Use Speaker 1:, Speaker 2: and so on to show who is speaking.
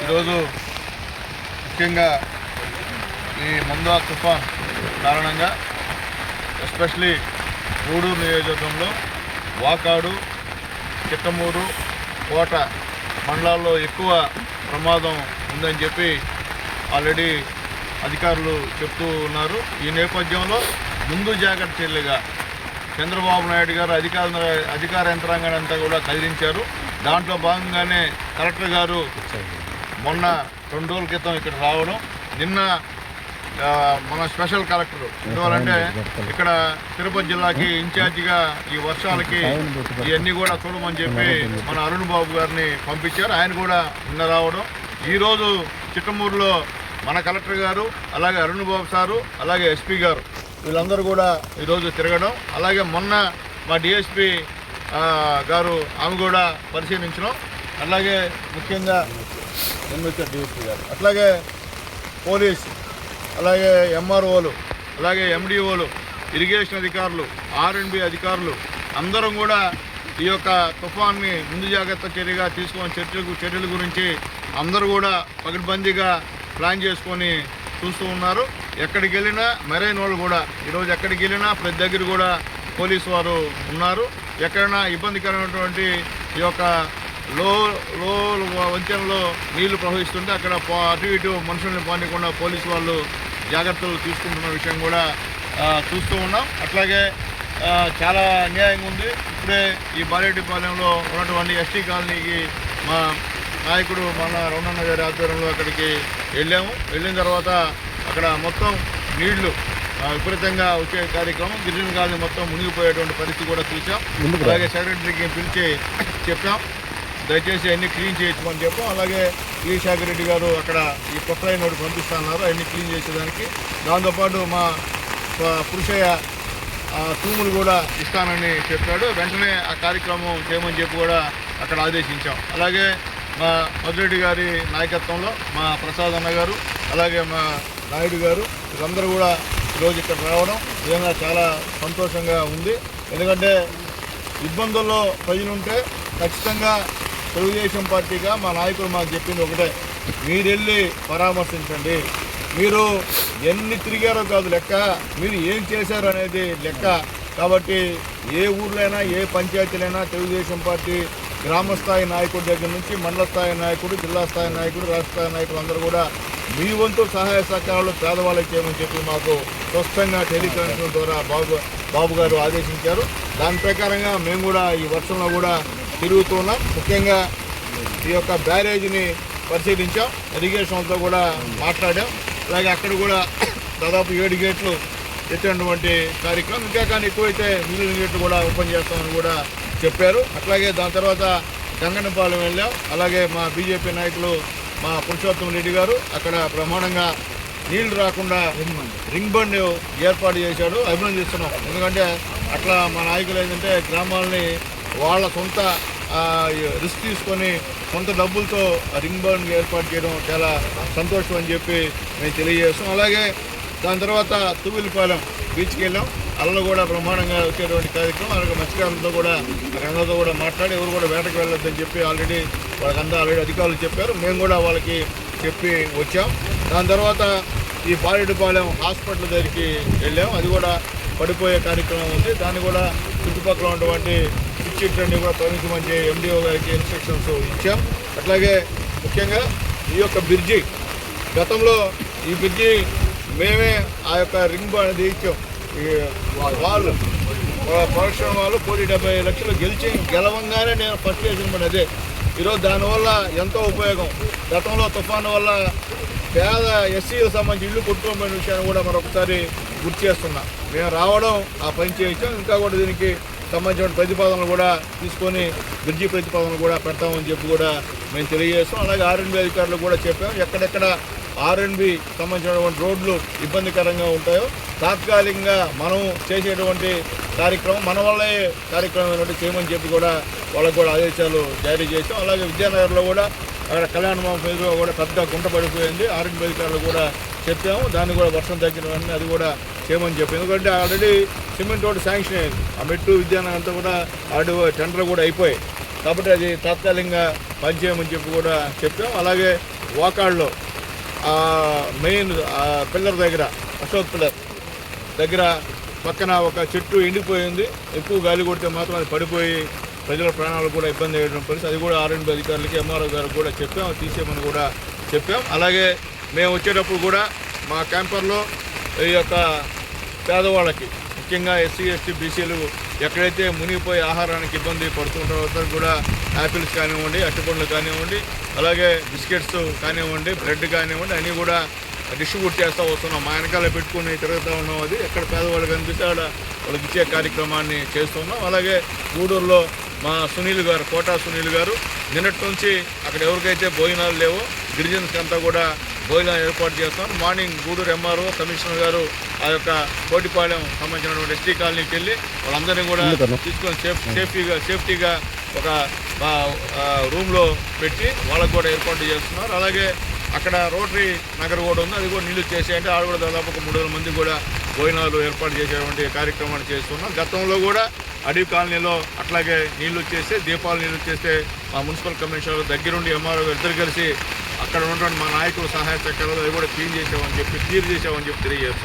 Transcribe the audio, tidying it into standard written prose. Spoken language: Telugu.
Speaker 1: ఈరోజు ముఖ్యంగా ఈ మందా తుఫాన్ కారణంగా ఎస్పెషలీ గూడూరు నియోజకవర్గంలో వాకాడు, చిట్టమూరు, కోట మండలాల్లో ఎక్కువ ప్రమాదం ఉందని చెప్పి ఆల్రెడీ అధికారులు చెప్తూ ఉన్నారు. ఈ నేపథ్యంలో ముందు జాగ్రత్త చర్యలుగా చంద్రబాబు నాయుడు గారు అధికార యంత్రాంగాన్ని అంతా కూడా కదిలించారు. దాంట్లో భాగంగానే కలెక్టర్ గారు మొన్న 2 రోజుల క్రితం ఇక్కడ రావడం, నిన్న మన స్పెషల్ కలెక్టర్ ఎందువల్లంటే ఇక్కడ తిరుపతి జిల్లాకి ఇన్ఛార్జిగా ఈ వర్షాలకి ఇవన్నీ కూడా చూడమని చెప్పి మన అరుణ్ బాబు గారిని పంపించారు. ఆయన కూడా నిన్న రావడం, ఈరోజు చిట్టమూరులో మన కలెక్టర్ గారు, అలాగే అరుణ్ బాబు సారు, అలాగే ఎస్పీ గారు వీళ్ళందరూ కూడా ఈరోజు తిరగడం, అలాగే మొన్న మా డిఎస్పీ గారు ఆమె కూడా పరిశీలించడం, అలాగే ముఖ్యంగా డిఎస్పీ గారు, అట్లాగే పోలీస్, అలాగే ఎంఆర్ఓలు, అలాగే ఎండిఓలు, ఇరిగేషన్ అధికారులు, ఆర్ఎండ్బి అధికారులు అందరం కూడా ఈ యొక్క తుఫాన్ని ముందు జాగ్రత్త చర్యగా తీసుకున్న చర్యల గురించి అందరూ కూడా పకడ్బందీగా ప్లాన్ చేసుకొని చూస్తూ ఉన్నారు. ఎక్కడికి వెళ్ళినా మెరైన్ వాళ్ళు కూడా ఈరోజు ఎక్కడికి వెళ్ళినా ప్రతి దగ్గర కూడా పోలీసు వారు ఉన్నారు. ఎక్కడైనా ఇబ్బందికరమైనటువంటి ఈ యొక్క లో వంతెనలో నీళ్లు ప్రవహిస్తుంటే అక్కడ అటు ఇటు మనుషుల్ని పానికుండా పోలీసు వాళ్ళు జాగ్రత్తలు తీసుకుంటున్న విషయం కూడా చూస్తూ ఉన్నాం. అట్లాగే చాలా అన్యాయంగా ఉంది. ఇప్పుడే ఈ బాలేటిపాలెంలో ఉన్నటువంటి ఎస్టీ కాలనీకి మా నాయకుడు మన రమణన్న గారి ఆధ్వర్యంలో అక్కడికి వెళ్ళిన తర్వాత అక్కడ మొత్తం నీళ్లు విపరీతంగా వచ్చే కార్యక్రమం, గిరిజన కాలనీ మొత్తం మునిగిపోయేటువంటి పరిస్థితి కూడా చూసాం. అలాగే సెక్రటరీకి పిలిచి చెప్పాం, దయచేసి అన్ని క్లీన్ చేయొచ్చమని చెప్పాం. అలాగే శ్రీశాఖర్ రెడ్డి గారు అక్కడ ఈ కొత్త నోటి పంపిస్తున్నారు అన్ని క్లీన్ చేసేదానికి. దాంతోపాటు మా పురుషయ్య తూములు కూడా ఇస్తానని చెప్పాడు. వెంటనే ఆ కార్యక్రమం చేయమని చెప్పి కూడా అక్కడ ఆదేశించాం. అలాగే మా మధురెడ్డి గారి నాయకత్వంలో మా ప్రసాద్ అన్న గారు, అలాగే మా నాయుడు గారు వీళ్ళందరూ కూడా ఈరోజు ఇక్కడ రావడం నిజంగా చాలా సంతోషంగా ఉంది. ఎందుకంటే ఇబ్బందుల్లో ప్రజలుంటే ఖచ్చితంగా తెలుగుదేశం పార్టీగా మా నాయకులు మాకు చెప్పింది ఒకటే, మీరు వెళ్ళి పరామర్శించండి, మీరు ఎన్ని తిరిగారో కాదు లెక్క, మీరు ఏం చేశారు అనేది లెక్క. కాబట్టి ఏ ఊర్లైనా ఏ పంచాయతీలైనా తెలుగుదేశం పార్టీ గ్రామస్థాయి నాయకుడి దగ్గర నుంచి మండల స్థాయి నాయకుడు, జిల్లా స్థాయి నాయకుడు, రాష్ట్ర స్థాయి నాయకులు అందరూ కూడా మీ వంతు సహాయ సహకారాలు పేదవాళ్ళకి చేయమని చెప్పి మాకు స్పష్టంగా టెలికాన్ఫరెన్స్ ద్వారా బాబు గారు ఆదేశించారు. దాని ప్రకారంగా మేము కూడా ఈ వర్షంలో కూడా తిరుగుతూ ఉన్నాం. ముఖ్యంగా ఈ యొక్క బ్యారేజీని పరిశీలించాం, ఇరిగేషన్తో కూడా మాట్లాడాం. అలాగే అక్కడ కూడా దాదాపు 7 గేట్లు ఎత్తినటువంటి కార్యక్రమం, ఇంకా కానీ ఎక్కువైతే మిగిలిన గేట్లు కూడా ఓపెన్ చేస్తామని కూడా చెప్పారు. అట్లాగే దాని తర్వాత గంగన్నపాలెం వెళ్ళాం. అలాగే మా బీజేపీ నాయకులు మా పురుషోత్తం రెడ్డి గారు అక్కడ బ్రహ్మాండంగా నీళ్లు రాకుండా రింగ్ బండ్ ఏర్పాటు చేశాడు, అభినందిస్తున్నాం. ఎందుకంటే అట్లా మా నాయకులు ఏంటంటే గ్రామాలని వాళ్ళ సొంత రిస్క్ తీసుకొని సొంత డబ్బులతో రింగ్ బండ్ ఏర్పాటు చేయడం చాలా సంతోషం అని చెప్పి మేము తెలియజేస్తాం. అలాగే దాని తర్వాత తువ్విలిపాలెం బీచ్కి వెళ్ళాం. అల్ల కూడా బ్రహ్మాండంగా వచ్చేటువంటి కార్యక్రమం. అలాగే మత్స్యకారులతో కూడా అందరితో కూడా మాట్లాడి ఎవరు కూడా వేటకు వెళ్ళొద్దని చెప్పి ఆల్రెడీ అధికారులు చెప్పారు. మేము కూడా వాళ్ళకి చెప్పి వచ్చాం. దాని తర్వాత ఈ బాలేటిపాలెం హాస్పిటల్ దగ్గరికి వెళ్ళాం. అది కూడా పడిపోయే కార్యక్రమం ఉంది. దాన్ని కూడా చుట్టుపక్కల ఉన్నటువంటి పిచ్చిట్లన్నీ కూడా తొలగించమని ఎండిఓ గారికి ఇన్స్ట్రక్షన్స్ ఇచ్చాం. అట్లాగే ముఖ్యంగా ఈ యొక్క బ్రిడ్జి, గతంలో ఈ బ్రిడ్జి మేమే ఆ యొక్క రింగ్ బాండ్ ఇచ్చాం. ఈ వాళ్ళు ప్రొడక్షన్ వాళ్ళు 1,70 లక్షలు గెలవంగానే నేను ఫస్ట్ చేసిన పని అదే. ఈరోజు దానివల్ల ఎంతో ఉపయోగం. గతంలో తుఫాను వల్ల పేద ఎస్సీలకు సంబంధించి ఇల్లు కొట్టుకోబడిన విషయాన్ని కూడా మరొకసారి గుర్తు చేస్తున్నాం. మేము రావడం ఆ పని చేయించాం. ఇంకా కూడా దీనికి సంబంధించిన ప్రతిపాదనలు కూడా తీసుకొని బ్రిడ్జి ప్రతిపాదనలు కూడా పెడతామని చెప్పి కూడా మేము తెలియజేస్తాం. అలాగే ఆర్ఎండ్బి అధికారులు కూడా చెప్పాం, ఎక్కడెక్కడ ఆర్ఎండ్బి సంబంధించినటువంటి రోడ్లు ఇబ్బందికరంగా ఉంటాయో తాత్కాలికంగా మనం చేసేటువంటి కార్యక్రమం మన వల్లే కార్యక్రమం చేయమని చెప్పి కూడా వాళ్ళకు కూడా ఆదేశాలు జారీ చేసాం. అలాగే విద్యానగర్లో కూడా అక్కడ కళ్యాణ మండపం ఎదురుగా కూడా పెద్ద గుంట పడిపోయింది. ఆర్ఎండ్బి అధికారులు కూడా చెప్పాము, దాన్ని కూడా వర్షం తగ్గిన వెంటనే అది కూడా చేయమని చెప్పి. ఎందుకంటే ఆల్రెడీ సిమెంట్ రోడ్డు శాంక్షన్ అయింది, ఆ మెట్టు విద్యానగర్ అంతా కూడా ఆల్రెడీ టెండర్ కూడా అయిపోయాయి. కాబట్టి అది తాత్కాలికంగా పనిచేయమని చెప్పి కూడా చెప్పాం. అలాగే వాకాడ్లో మెయిన్ పిల్లర్ దగ్గర, అశోక్ పిల్లర్ దగ్గర పక్కన ఒక చెట్టు ఎండిపోయింది. ఎక్కువ గాలి కొడితే మాత్రం అది పడిపోయి ప్రజల ప్రాణాలు కూడా ఇబ్బంది అయ్యడం పరిస్థితి. అది కూడా ఆర్ఎండ్బి అధికారులకి, ఎంఆర్ఓ గారికి కూడా చెప్పాం, తీసేయమని కూడా చెప్పాం. అలాగే మేము వచ్చేటప్పుడు కూడా మా క్యాంపర్లో ఈ యొక్క పేదవాళ్ళకి, ముఖ్యంగా ఎస్సీ ఎస్టీ బీసీలు ఎక్కడైతే మునిగిపోయి ఆహారానికి ఇబ్బంది పడుతుంటారో కూడా యాపిల్స్ కానివ్వండి, అరటిపండ్లు కానివ్వండి, అలాగే బిస్కెట్స్ కానివ్వండి, బ్రెడ్ కానివ్వండి, అన్నీ కూడా డిస్ట్రిబ్యూట్ చేస్తూ వస్తున్నాం. మా వెనకాల పెట్టుకుని తిరుగుతూ ఉన్నాం. అది ఎక్కడ పేదవాళ్ళు కనిపిస్తే వాళ్ళకి ఇచ్చే కార్యక్రమాన్ని చేస్తున్నాం. అలాగే గూడూరులో మా సునీల్ గారు, కోటా సునీల్ గారు నిన్నటి నుంచి అక్కడ ఎవరికైతే భోజనాలు లేవో గిరిజన్స్ అంతా కూడా భోజనాలు ఏర్పాటు చేస్తాం. మార్నింగ్ గూడూరు ఎంఆర్ఓ కమిషనర్ గారు ఆ యొక్క కోటిపాలెం సంబంధించినటువంటి ఎస్టీ కాలనీకి వెళ్ళి వాళ్ళందరినీ కూడా తీసుకొని సేఫ్టీగా ఒక రూమ్లో పెట్టి వాళ్ళకు కూడా ఏర్పాటు చేస్తున్నారు. అలాగే అక్కడ రోటరీ నగర్ కూడా ఉంది, అది కూడా నీళ్లు చేసేయంటే ఆడ కూడా దాదాపు ఒక 300 మంది కూడా భోజనాలు ఏర్పాటు చేసేటువంటి కార్యక్రమాన్ని చేస్తున్నాం. గతంలో కూడా అడవి కాలనీలో అట్లాగే నీళ్లు వచ్చేస్తే, దీపాలు నీళ్ళు వచ్చేస్తే మా మున్సిపల్ కమిషనర్ దగ్గరుండి ఎంఆర్ఓ ఇద్దరు కలిసి అక్కడ ఉన్నటువంటి మా నాయకుల సహాయ సహకారాలు అవి కూడా క్లీన్ చేసామని చెప్పి తెలియజేస్తాం.